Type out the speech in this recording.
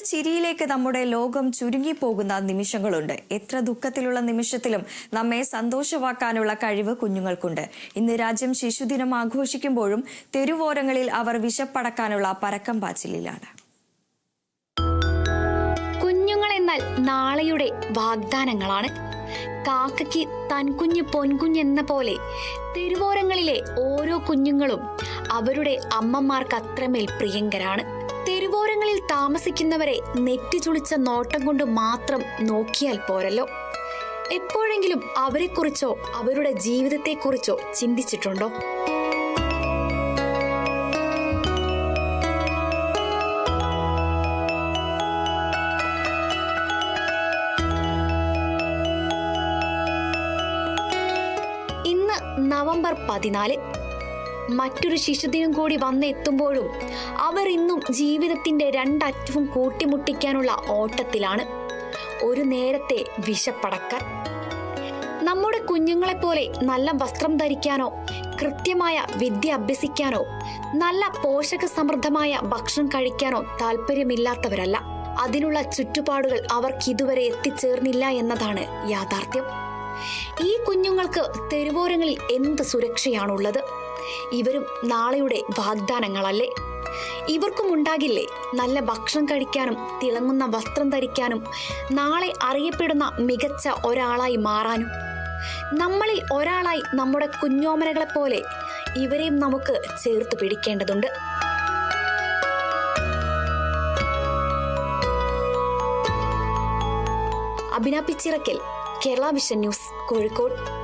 ചിരിയിലേക്ക് നമ്മുടെ ലോകം ചുരുങ്ങിപ്പോകുന്ന നിമിഷങ്ങളുണ്ട്. എത്ര ദുഃഖത്തിലുള്ള നിമിഷത്തിലും നമ്മെ സന്തോഷമാക്കാനുള്ള കഴിവ് കുഞ്ഞുങ്ങൾക്കുണ്ട്. ഇന്ന് രാജ്യം ശിശുദിനം ആഘോഷിക്കുമ്പോഴും തെരുവോരങ്ങളിൽ അവർ വിശപ്പടക്കാനുള്ള പരക്കം പാച്ചിലിലാണ്. കുഞ്ഞുങ്ങൾ എന്നാൽ നാളെയുടെ വാഗ്ദാനങ്ങളാണ്. കാക്കയ്ക്ക് തൻകുഞ്ഞ് പൊൻകുഞ്ഞെന്ന പോലെ തെരുവോരങ്ങളിലെ ഓരോ കുഞ്ഞുങ്ങളും അവരുടെ അമ്മമാർക്ക് അത്രമേൽ പ്രിയങ്കരാണ്. തെരുവോരങ്ങളിൽ താമസിക്കുന്നവരെ നെറ്റിച്ചുളിച്ച നോട്ടം കൊണ്ട് മാത്രം നോക്കിയാൽ പോരല്ലോ. എപ്പോഴെങ്കിലും അവരെക്കുറിച്ചോ അവരുടെ ജീവിതത്തെക്കുറിച്ചോ ചിന്തിച്ചിട്ടുണ്ടോ? ഇന്ന് നവംബർ 14. മറ്റൊരു ശിശുദിനം കൂടി വന്നെത്തുമ്പോഴും അവർ ഇന്നും ജീവിതത്തിന്റെ രണ്ടറ്റവും കൂട്ടിമുട്ടിക്കാനുള്ള ഓട്ടത്തിലാണ്. ഒരു നേരത്തെ വിശപ്പടക്കാൻ. നമ്മുടെ കുഞ്ഞുങ്ങളെപ്പോലെ നല്ല വസ്ത്രം ധരിക്കാനോ കൃത്യമായ വിദ്യ അഭ്യസിക്കാനോ നല്ല പോഷക സമൃദ്ധമായ ഭക്ഷണം കഴിക്കാനോ താല്പര്യമില്ലാത്തവരല്ല. അതിനുള്ള ചുറ്റുപാടുകൾ അവർക്കിതുവരെ എത്തിച്ചേർന്നില്ല എന്നതാണ് യാഥാർത്ഥ്യം. ഈ കുഞ്ഞുങ്ങൾക്ക് തെരുവോരങ്ങളിൽ എന്ത് സുരക്ഷയാണുള്ളത്? ഇവരും നാളെയുടെ വാഗ്ദാനങ്ങളല്ലേ? ഇവർക്കും ഉണ്ടാകില്ലേ നല്ല ഭക്ഷണം കഴിക്കാനും തിളങ്ങുന്ന വസ്ത്രം ധരിക്കാനും നാളെ അറിയപ്പെടുന്ന മികച്ച ഒരാളായി മാറാനും? നമ്മളിൽ ഒരാളായി നമ്മുടെ കുഞ്ഞോമനകളെ പോലെ ഇവരെയും നമുക്ക് ചേർത്ത് പിടിക്കേണ്ടതുണ്ട്. അഭിന പിച്ചിറക്കൽ, കേരള വിഷൻ ന്യൂസ്, കോഴിക്കോട്.